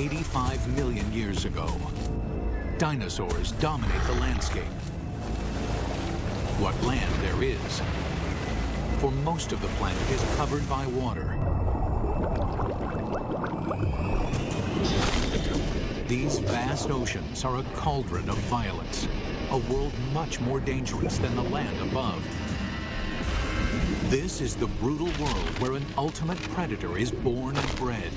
85 million years ago, dinosaurs dominate the landscape. What land there is, for most of the planet is covered by water. These vast oceans are a cauldron of violence, a world much more dangerous than the land above. This is the brutal world where an ultimate predator is born and bred.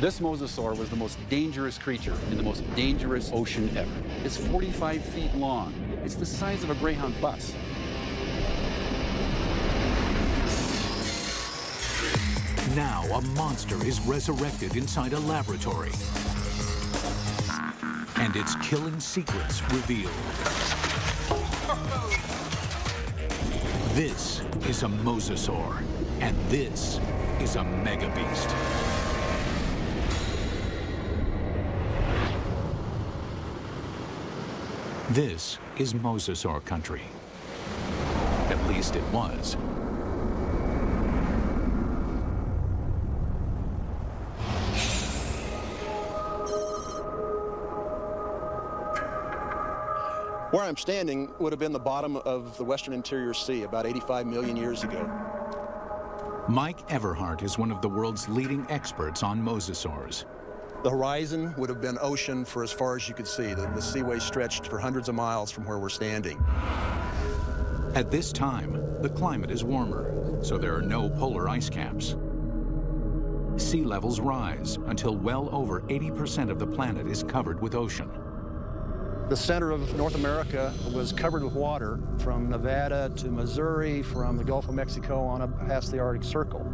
This mosasaur was the most dangerous creature in the most dangerous ocean ever. It's 45 feet long. It's the size of a Greyhound bus. Now a monster is resurrected inside a laboratory, and its killing secrets revealed. This is a mosasaur, and this is a mega beast. This is mosasaur country. At least it was. Where I'm standing would have been the bottom of the western interior sea about 85 million years ago. Mike Everhart is one of the world's leading experts on mosasaurs. The horizon would have been ocean for as far as you could see. The seaway stretched for hundreds of miles from where we're standing. At this time, the climate is warmer, so there are no polar ice caps. Sea levels rise until well over 80% of the planet is covered with ocean. The center of North America was covered with water from Nevada to Missouri, from the Gulf of Mexico on up past the Arctic Circle.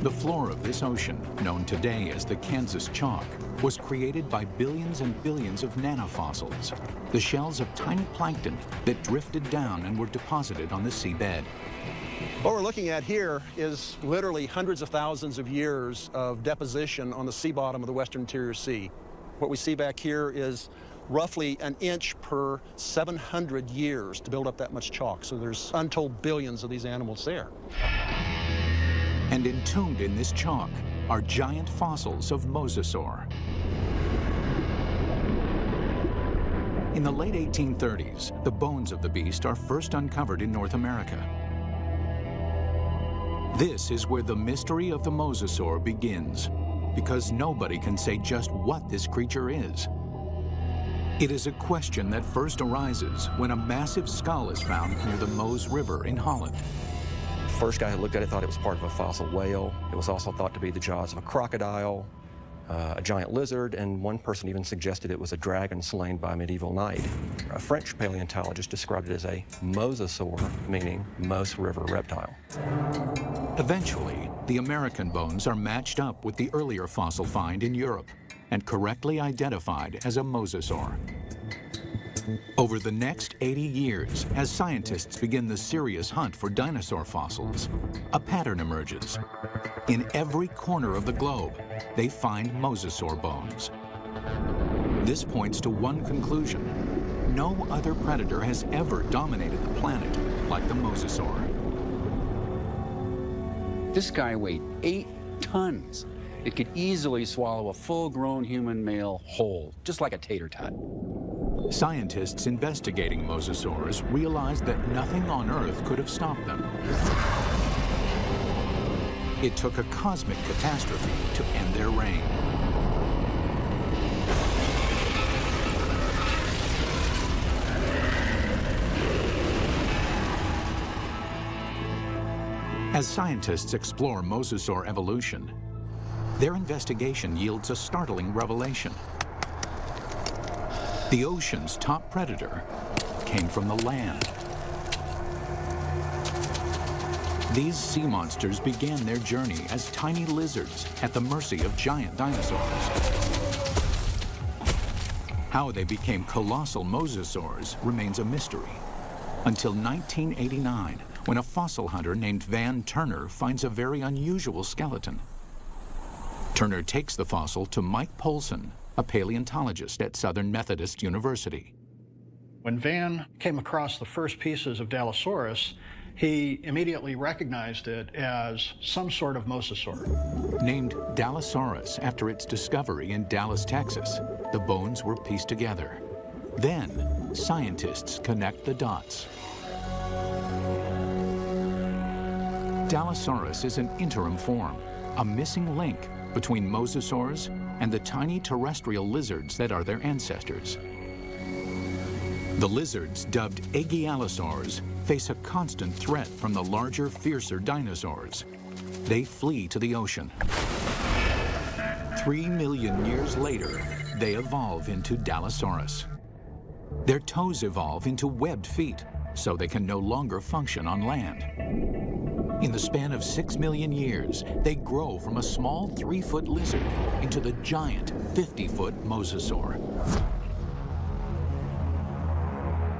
The floor of this ocean, known today as the Kansas Chalk, was created by billions and billions of nanofossils, the shells of tiny plankton that drifted down and were deposited on the seabed. What we're looking at here is literally hundreds of thousands of years of deposition on the sea bottom of the western interior sea. What we see back here is roughly an inch per 700 years to build up that much chalk. So there's untold billions of these animals there. And entombed in this chalk are giant fossils of mosasaur. In the late 1830s, the bones of the beast are first uncovered in North America. This is where the mystery of the mosasaur begins, because nobody can say just what this creature is. It is a question that first arises when a massive skull is found near the Meuse River in Holland. The first guy who looked at it thought it was part of a fossil whale. It was also thought to be the jaws of a crocodile, a giant lizard, and one person even suggested it was a dragon slain by a medieval knight. A French paleontologist described it as a mosasaur, meaning Meuse River reptile. Eventually, the American bones are matched up with the earlier fossil find in Europe and correctly identified as a mosasaur. Over the next 80 years, as scientists begin the serious hunt for dinosaur fossils, a pattern emerges. In every corner of the globe, they find mosasaur bones. This points to one conclusion: no other predator has ever dominated the planet like the mosasaur. This guy weighed 8 tons. It could easily swallow a full-grown human male whole, just like a tater tot. Scientists investigating mosasaurs realized that nothing on Earth could have stopped them. It took a cosmic catastrophe to end their reign. As scientists explore mosasaur evolution, their investigation yields a startling revelation. The ocean's top predator came from the land. These sea monsters began their journey as tiny lizards at the mercy of giant dinosaurs. How they became colossal mosasaurs remains a mystery, until 1989, when a fossil hunter named Van Turner finds a very unusual skeleton. Turner takes the fossil to Mike Polson, a paleontologist at Southern Methodist University. When Van came across the first pieces of Dallosaurus, he immediately recognized it as some sort of mosasaur. Named Dallosaurus after its discovery in Dallas, Texas, the bones were pieced together. Then, scientists connect the dots. Dallosaurus is an interim form, a missing link between mosasaurs and the tiny terrestrial lizards that are their ancestors. The lizards, dubbed Aegialosaurs, face a constant threat from the larger, fiercer dinosaurs. They flee to the ocean. 3 million years later, they evolve into Dallosaurus. Their toes evolve into webbed feet, so they can no longer function on land. In the span of 6 million years, they grow from a small 3-foot lizard into the giant 50-foot mosasaur.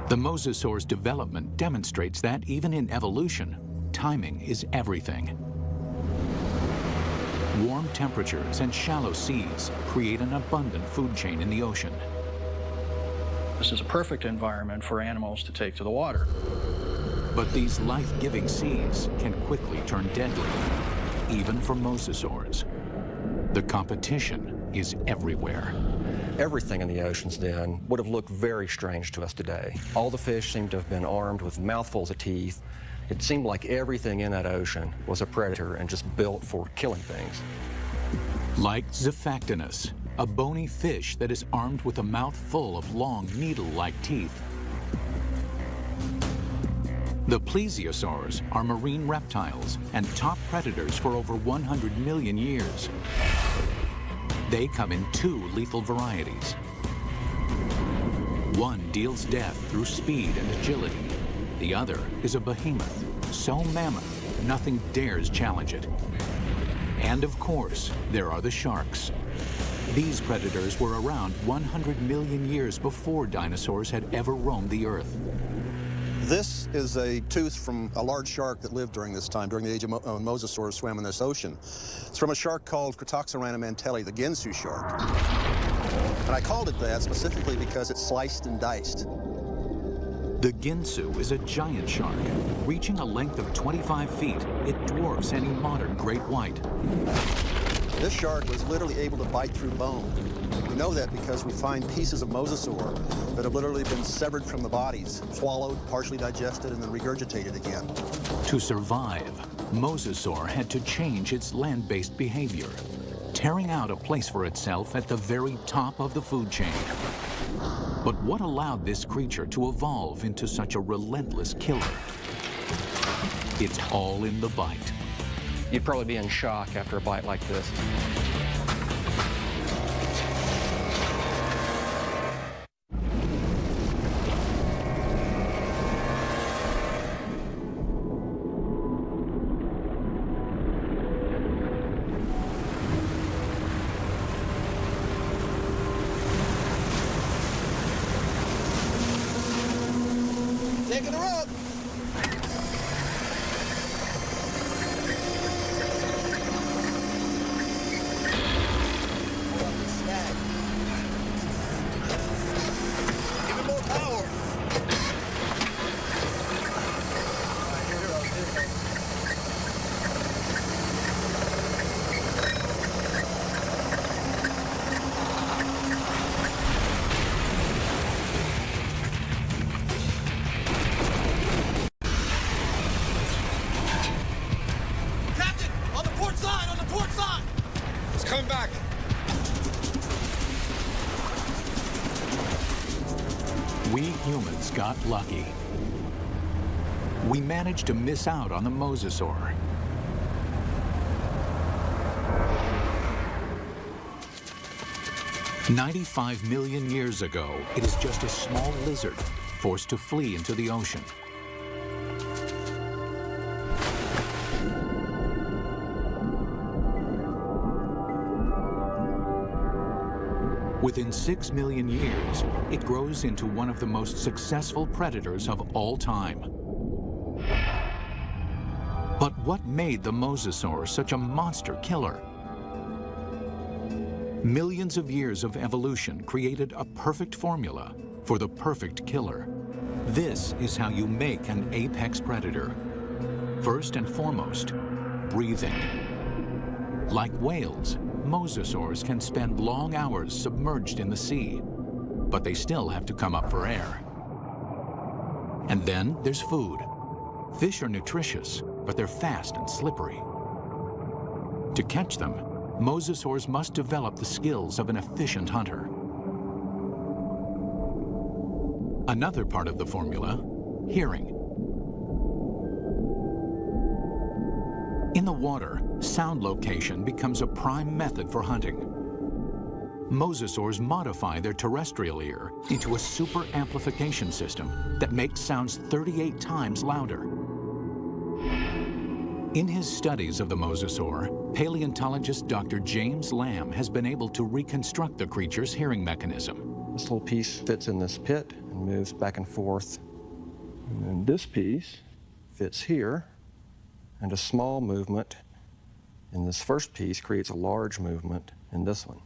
The mosasaur's development demonstrates that even in evolution, timing is everything. Warm temperatures and shallow seas create an abundant food chain in the ocean. This is a perfect environment for animals to take to the water. But these life-giving seas can quickly turn deadly, even for mosasaurs. The competition is everywhere. Everything in the oceans then would have looked very strange to us today. All the fish seemed to have been armed with mouthfuls of teeth. It seemed like everything in that ocean was a predator and just built for killing things. Like Zephactinus, a bony fish that is armed with a mouth full of long, needle-like teeth. The plesiosaurs are marine reptiles and top predators for over 100 million years. They come in 2 lethal varieties. One deals death through speed and agility. The other is a behemoth, so mammoth, nothing dares challenge it. And of course, there are the sharks. These predators were around 100 million years before dinosaurs had ever roamed the Earth. This is a tooth from a large shark that lived during this time, during the age of when mosasaurs swam in this ocean. It's from a shark called Cratoxorana mantelli, the Ginsu shark. And I called it that specifically because it's sliced and diced. The Ginsu is a giant shark. Reaching a length of 25 feet, it dwarfs any modern great white. This shark was literally able to bite through bone. We know that because we find pieces of mosasaur that have literally been severed from the bodies, swallowed, partially digested, and then regurgitated again. To survive, Mosasaur had to change its land-based behavior, tearing out a place for itself at the very top of the food chain. But what allowed this creature to evolve into such a relentless killer? It's all in the bite. You'd probably be in shock after a bite like this. Taking her up! Give it more power! Captain! On the port side! On the port side! It's coming back! We humans got lucky. We managed to miss out on the Mosasaur. "95 million years ago, it is just a small lizard forced to flee into the ocean. Within 6 million years, it grows into one of the most successful predators of all time. But what made the Mosasaur such a monster killer? Millions of years of evolution created a perfect formula for the perfect killer. This is how you make an apex predator. First and foremost, breathing. Like whales, mosasaurs can spend long hours submerged in the sea, but they still have to come up for air. And then there's food. Fish are nutritious, but they're fast and slippery. To catch them, mosasaurs must develop the skills of an efficient hunter. Another part of the formula, hearing. In the water, sound location becomes a prime method for hunting. Mosasaurs modify their terrestrial ear into a super amplification system that makes sounds 38 times louder. In his studies of the mosasaur, paleontologist Dr. James Lamb has been able to reconstruct the creature's hearing mechanism. This little piece fits in this pit and moves back and forth. And then this piece fits here, and a small movement in this first piece creates a large movement in this one.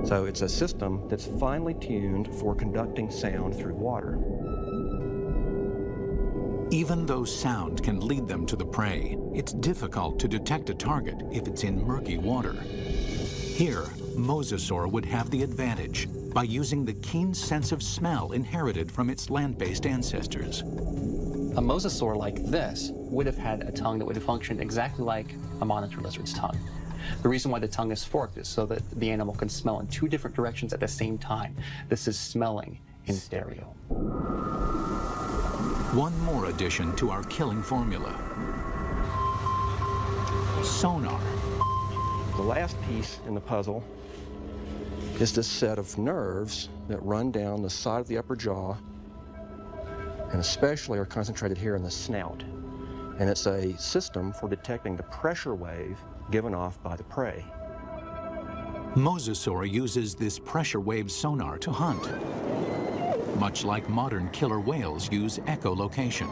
So it's a system that's finely tuned for conducting sound through water. Even though sound can lead them to the prey, it's difficult to detect a target if it's in murky water. Here, mosasaur would have the advantage by using the keen sense of smell inherited from its land-based ancestors. A mosasaur like this would have had a tongue that would have functioned exactly like a monitor lizard's tongue. The reason why the tongue is forked is so that the animal can smell in two different directions at the same time. This is smelling in stereo. One more addition to our killing formula. Sonar. The last piece in the puzzle is this set of nerves that run down the side of the upper jaw and especially are concentrated here in the snout. And it's a system for detecting the pressure wave given off by the prey. Mosasaur uses this pressure wave sonar to hunt, much like modern killer whales use echolocation.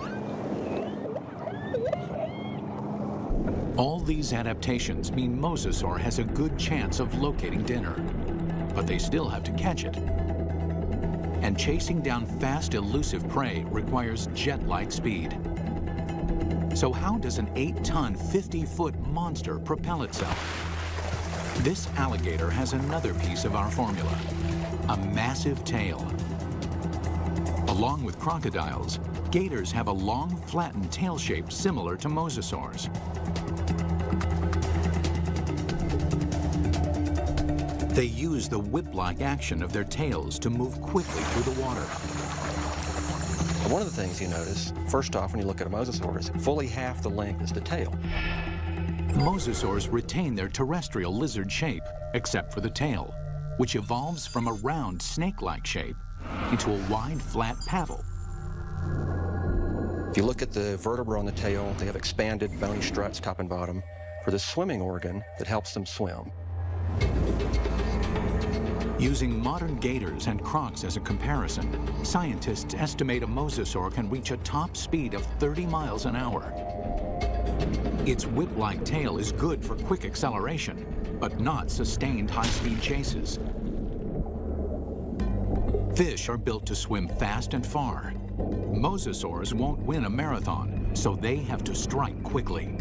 All these adaptations mean mosasaur has a good chance of locating dinner, but they still have to catch it. And chasing down fast, elusive prey requires jet-like speed. So how does an 8-ton, 50-foot monster propel itself? This alligator has another piece of our formula, a massive tail. Along with crocodiles, gators have a long, flattened tail shape similar to mosasaurs. They use the whip-like action of their tails to move quickly through the water. One of the things you notice, first off, when you look at a mosasaur, is fully half the length is the tail. Mosasaurs retain their terrestrial lizard shape, except for the tail, which evolves from a round snake-like shape into a wide, flat paddle. If you look at the vertebra on the tail, they have expanded bony struts top and bottom for the swimming organ that helps them swim. Using modern gators and crocs as a comparison, scientists estimate a mosasaur can reach a top speed of 30 miles an hour. Its whip-like tail is good for quick acceleration, but not sustained high-speed chases. Fish are built to swim fast and far. Mosasaurs won't win a marathon, so they have to strike quickly.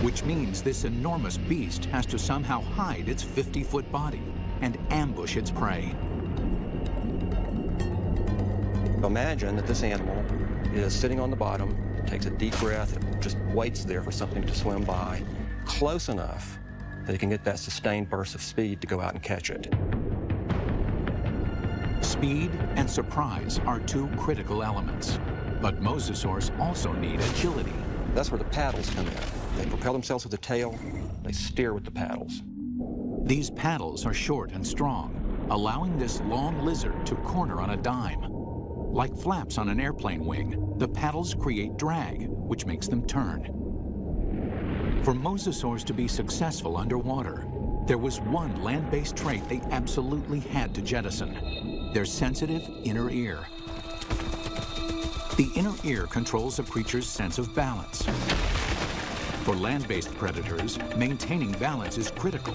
Which means this enormous beast has to somehow hide its 50-foot body and ambush its prey. Imagine that this animal is sitting on the bottom, takes a deep breath, and just waits there for something to swim by, close enough that it can get that sustained burst of speed to go out and catch it. Speed and surprise are two critical elements, but mosasaurs also need agility. That's where the paddles come in. They propel themselves with the tail, they steer with the paddles. These paddles are short and strong, allowing this long lizard to corner on a dime. Like flaps on an airplane wing, the paddles create drag, which makes them turn. For mosasaurs to be successful underwater, there was one land-based trait they absolutely had to jettison: their sensitive inner ear. The inner ear controls a creature's sense of balance. For land-based predators, maintaining balance is critical.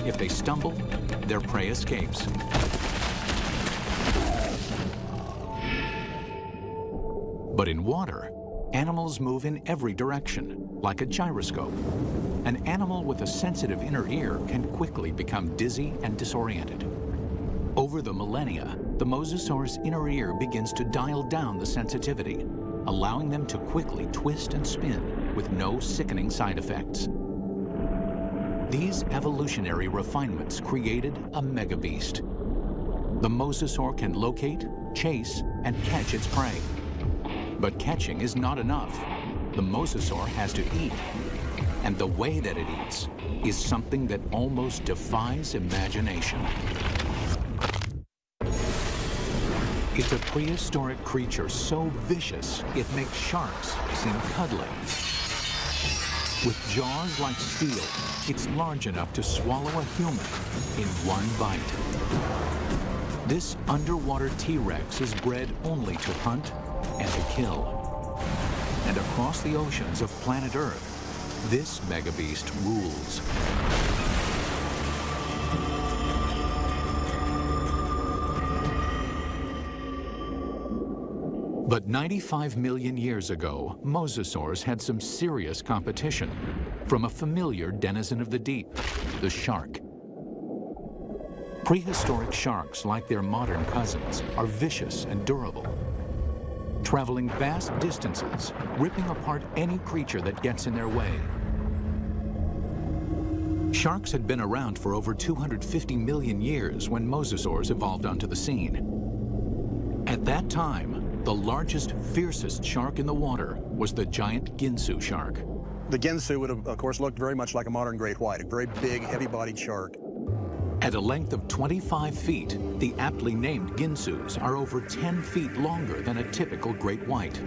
If they stumble, their prey escapes. But in water, animals move in every direction, like a gyroscope. An animal with a sensitive inner ear can quickly become dizzy and disoriented. Over the millennia, the mosasaur's inner ear begins to dial down the sensitivity, allowing them to quickly twist and spin with no sickening side effects. These evolutionary refinements created a megabeast. The mosasaur can locate, chase, and catch its prey. But catching is not enough. The mosasaur has to eat. And the way that it eats is something that almost defies imagination. It's a prehistoric creature so vicious, it makes sharks seem cuddly. With jaws like steel, it's large enough to swallow a human in one bite. This underwater T-Rex is bred only to hunt and to kill. And across the oceans of planet Earth, this megabeast rules. But 95 million years ago, mosasaurs had some serious competition from a familiar denizen of the deep, the shark. Prehistoric sharks, like their modern cousins, are vicious and durable, traveling vast distances, ripping apart any creature that gets in their way. Sharks had been around for over 250 million years when mosasaurs evolved onto the scene. At that time, the largest, fiercest shark in the water was the giant Ginsu shark. The Ginsu would have, of course, looked very much like a modern great white, a very big, heavy-bodied shark. At a length of 25 feet, the aptly named Ginsus are over 10 feet longer than a typical great white.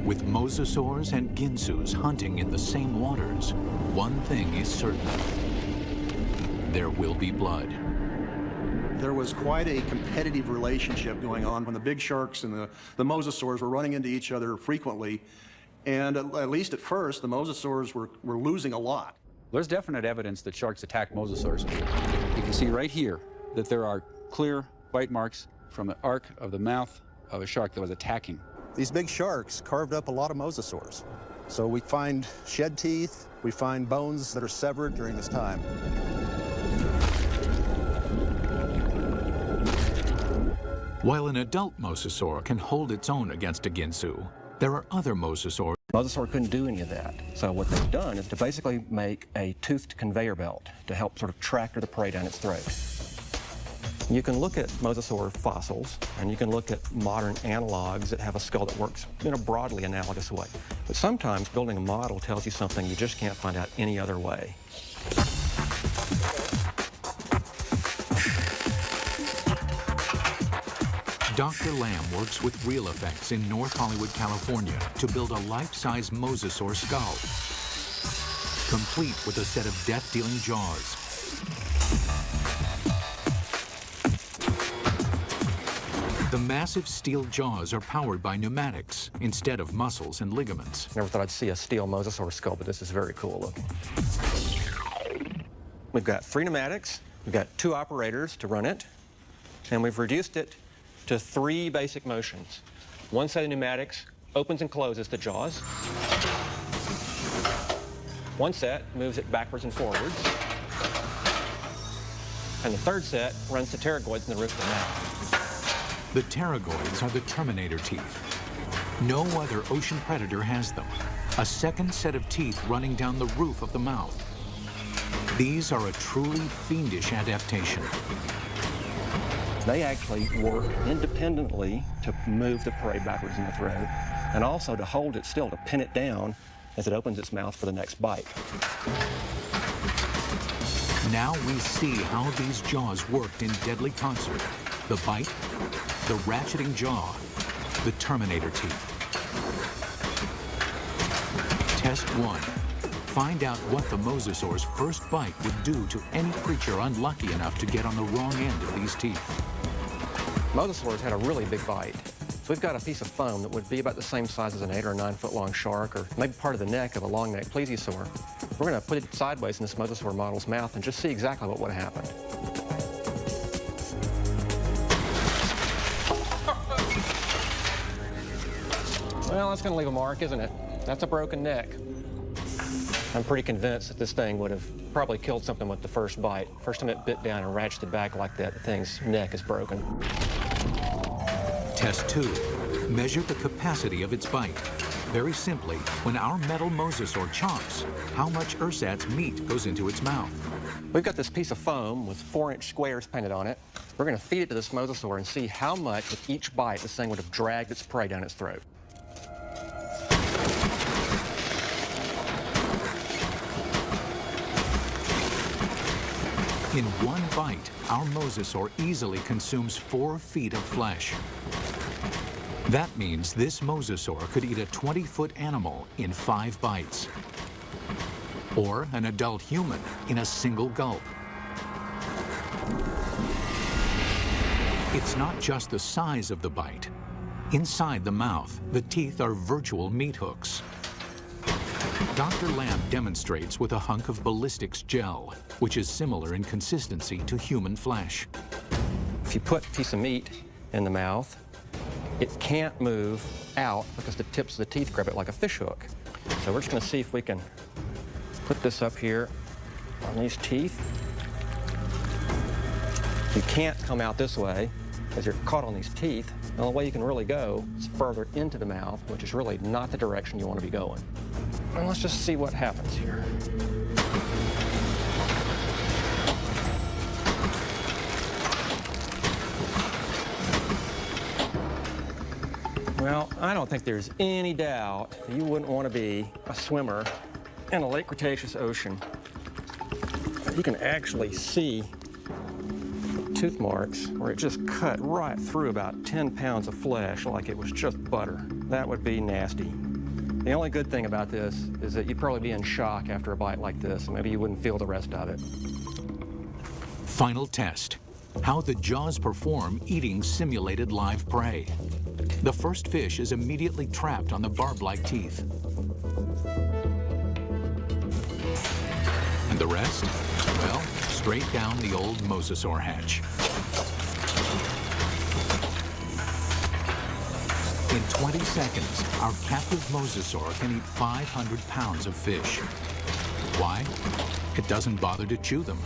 With mosasaurs and Ginsus hunting in the same waters, one thing is certain: there will be blood. There was quite a competitive relationship going on when the big sharks and the mosasaurs were running into each other frequently. And at least at first, the mosasaurs were losing a lot. There's definite evidence that sharks attack mosasaurs. You can see right here that there are clear bite marks from the arc of the mouth of a shark that was attacking. These big sharks carved up a lot of mosasaurs. So we find shed teeth, we find bones that are severed during this time. While an adult mosasaur can hold its own against a Ginsu, there are other mosasaurs. Mosasaur couldn't do any of that. So what they've done is to basically make a toothed conveyor belt to help sort of tractor the prey down its throat. You can look at mosasaur fossils, and you can look at modern analogs that have a skull that works in a broadly analogous way. But sometimes building a model tells you something you just can't find out any other way. Dr. Lamb works with Real Effects in North Hollywood, California, to build a life-size mosasaur skull, complete with a set of death-dealing jaws. The massive steel jaws are powered by pneumatics instead of muscles and ligaments. Never thought I'd see a steel mosasaur skull, but this is very cool looking. We've got 3 pneumatics, we've got 2 operators to run it, and we've reduced it to 3 basic motions. One set of pneumatics opens and closes the jaws. One set moves it backwards and forwards. And the third set runs the pterygoids in the roof of the mouth. The pterygoids are the terminator teeth. No other ocean predator has them. A second set of teeth running down the roof of the mouth. These are a truly fiendish adaptation. They actually work independently to move the prey backwards in the throat, and also to hold it still, to pin it down as it opens its mouth for the next bite. Now we see how these jaws worked in deadly concert. The bite, the ratcheting jaw, the terminator teeth. Test 1. Find out what the mosasaur's first bite would do to any creature unlucky enough to get on the wrong end of these teeth. Mosasaurs had a really big bite. So we've got a piece of foam that would be about the same size as an 8 or 9 foot long shark, or maybe part of the neck of a long-necked plesiosaur. We're going to put it sideways in this mosasaur model's mouth and just see exactly what would have happened. Well, that's going to leave a mark, isn't it? That's a broken neck. I'm pretty convinced that this thing would have probably killed something with the first bite. First time it bit down and ratcheted back like that, the thing's neck is broken. Test 2. Measure the capacity of its bite. Very simply, when our metal mosasaur chomps, how much ersatz meat goes into its mouth? We've got this piece of foam with 4-inch squares painted on it. We're going to feed it to this mosasaur and see how much with each bite this thing would have dragged its prey down its throat. In one bite, our mosasaur easily consumes 4 feet of flesh. That means this mosasaur could eat a 20-foot animal in 5 bites, or an adult human in a single gulp. It's not just the size of the bite. Inside the mouth, the teeth are virtual meat hooks. Dr. Lamb demonstrates with a hunk of ballistics gel, which is similar in consistency to human flesh. If you put a piece of meat in the mouth, it can't move out because the tips of the teeth grab it like a fish hook. So we're just going to see if we can put this up here on these teeth. You can't come out this way because you're caught on these teeth. The only way you can really go is further into the mouth, which is really not the direction you want to be going. And let's just see what happens here. Well, I don't think there's any doubt that you wouldn't want to be a swimmer in a late Cretaceous ocean. You can actually see tooth marks where it just cut right through about 10 pounds of flesh like it was just butter. That would be nasty. The only good thing about this is that you'd probably be in shock after a bite like this, and maybe you wouldn't feel the rest of it. Final test. How the jaws perform eating simulated live prey. The first fish is immediately trapped on the barb-like teeth. And the rest? Well, straight down the old mosasaur hatch. In 20 seconds, our captive mosasaur can eat 500 pounds of fish. Why? It doesn't bother to chew them.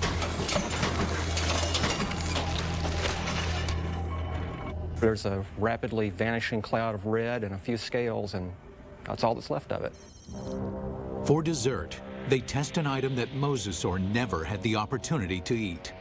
There's a rapidly vanishing cloud of red and a few scales, and that's all that's left of it. For dessert, they test an item that mosasaur never had the opportunity to eat.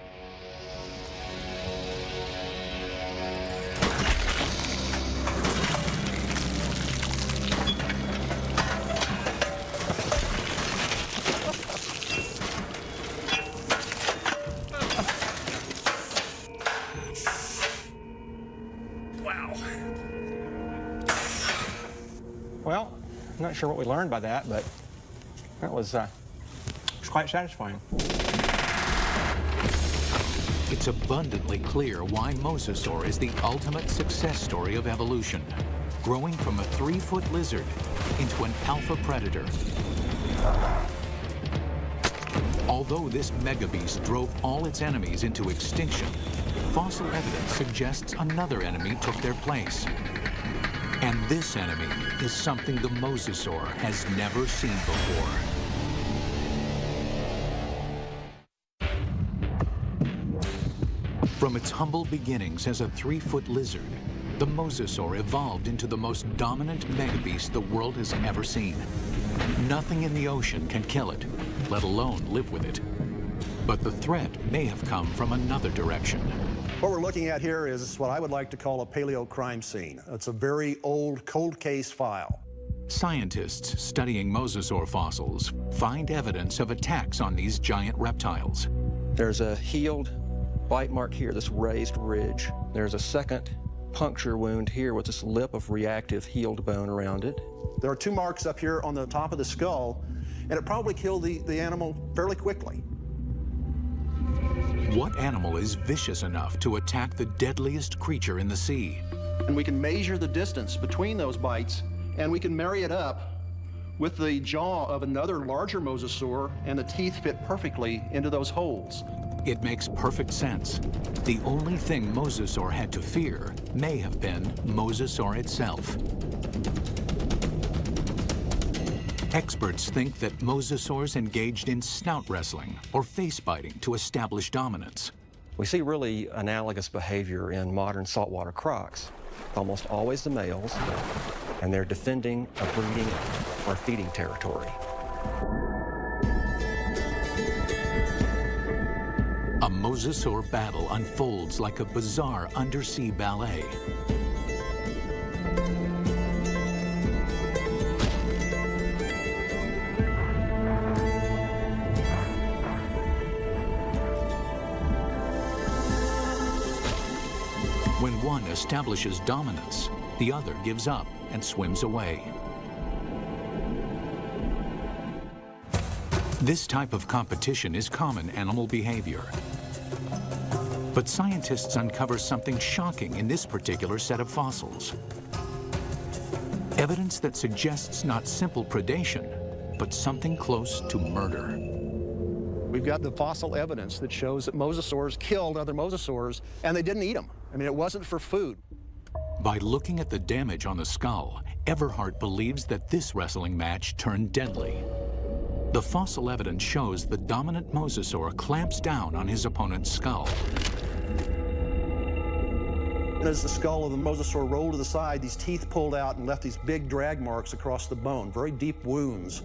Well, I'm not sure what we learned by that, but that was quite satisfying. It's abundantly clear why Mosasaur is the ultimate success story of evolution, growing from a 3-foot lizard into an alpha predator. Although this megabeast drove all its enemies into extinction, fossil evidence suggests another enemy took their place. And this enemy is something the Mosasaur has never seen before. From its humble beginnings as a 3-foot lizard, the Mosasaur evolved into the most dominant megabeast the world has ever seen. Nothing in the ocean can kill it, let alone live with it. But the threat may have come from another direction. What we're looking at here is what I would like to call a paleo crime scene. It's a very old cold case file. Scientists studying Mosasaur fossils find evidence of attacks on these giant reptiles. There's a healed bite mark here, this raised ridge. There's a second puncture wound here with this lip of reactive healed bone around it. There are 2 marks up here on the top of the skull, and it probably killed the animal fairly quickly. What animal is vicious enough to attack the deadliest creature in the sea? And we can measure the distance between those bites, and we can marry it up with the jaw of another larger mosasaur, and the teeth fit perfectly into those holes. It makes perfect sense. The only thing Mosasaur had to fear may have been Mosasaur itself. Experts think that mosasaurs engaged in snout wrestling or face biting to establish dominance. We see really analogous behavior in modern saltwater crocs. Almost always the males, and they're defending a breeding or feeding territory. A mosasaur battle unfolds like a bizarre undersea ballet. When one establishes dominance, the other gives up and swims away. This type of competition is common animal behavior. But scientists uncover something shocking in this particular set of fossils. Evidence that suggests not simple predation, but something close to murder. We've got the fossil evidence that shows that mosasaurs killed other mosasaurs, and they didn't eat them. I mean, it wasn't for food. By looking at the damage on the skull, Everhart believes that this wrestling match turned deadly. The fossil evidence shows the dominant mosasaur clamps down on his opponent's skull. And as the skull of the mosasaur rolled to the side, these teeth pulled out and left these big drag marks across the bone, very deep wounds.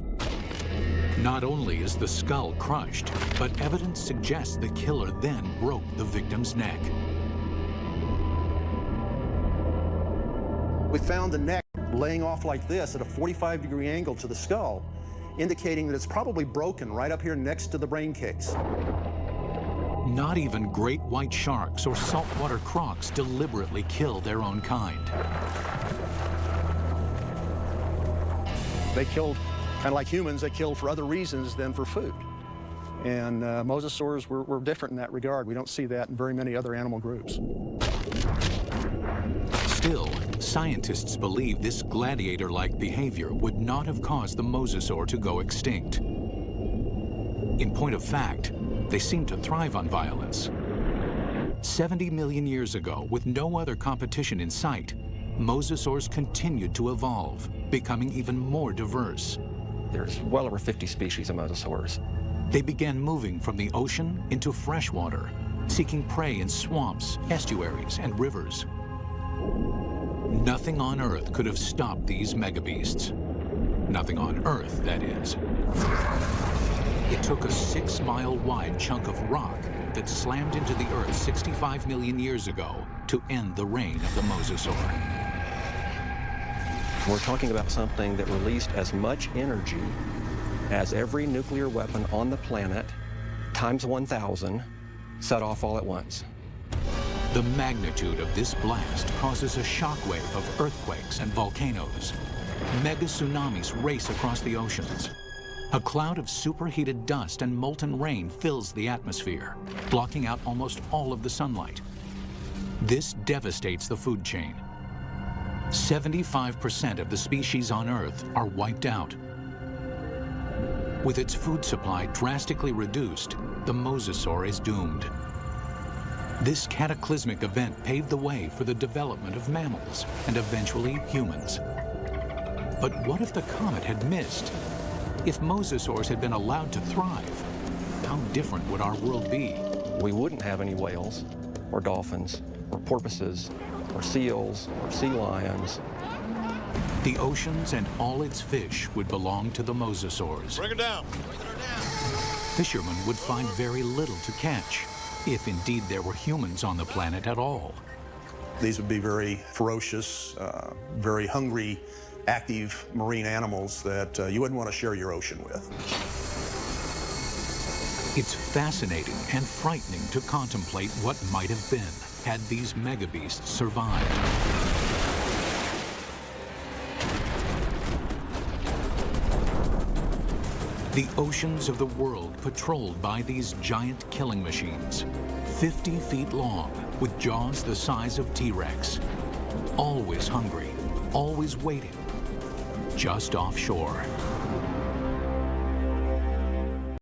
Not only is the skull crushed, but evidence suggests the killer then broke the victim's neck. We found the neck laying off like this at a 45-degree angle to the skull, indicating that it's probably broken right up here next to the brain case. Not even great white sharks or saltwater crocs deliberately kill their own kind. They killed, kind of like humans, they killed for other reasons than for food. And mosasaurs were different in that regard. We don't see that in very many other animal groups. Still, scientists believe this gladiator-like behavior would not have caused the mosasaur to go extinct. In point of fact, they seem to thrive on violence. 70 million years ago, with no other competition in sight, mosasaurs continued to evolve, becoming even more diverse. There's well over 50 species of mosasaurs. They began moving from the ocean into freshwater, seeking prey in swamps, estuaries, and rivers. Nothing on Earth could have stopped these megabeasts. Nothing on Earth, that is. It took a 6-mile-wide chunk of rock that slammed into the Earth 65 million years ago to end the reign of the mosasaur. We're talking about something that released as much energy as every nuclear weapon on the planet, times 1,000, set off all at once. The magnitude of this blast causes a shockwave of earthquakes and volcanoes. Mega tsunamis race across the oceans. A cloud of superheated dust and molten rain fills the atmosphere, blocking out almost all of the sunlight. This devastates the food chain. 75% of the species on Earth are wiped out. With its food supply drastically reduced, the mosasaur is doomed. This cataclysmic event paved the way for the development of mammals and eventually humans. But what if the comet had missed? If mosasaurs had been allowed to thrive, how different would our world be? We wouldn't have any whales, or dolphins, or porpoises, or seals, or sea lions. The oceans and all its fish would belong to the mosasaurs. Bring her down. Fishermen would find very little to catch, if indeed there were humans on the planet at all. These would be very ferocious, very hungry, active marine animals that you wouldn't want to share your ocean with. It's fascinating and frightening to contemplate what might have been had these megabeasts survived. The oceans of the world patrolled by these giant killing machines, 50 feet long, with jaws the size of T-Rex. Always hungry, always waiting. just offshore.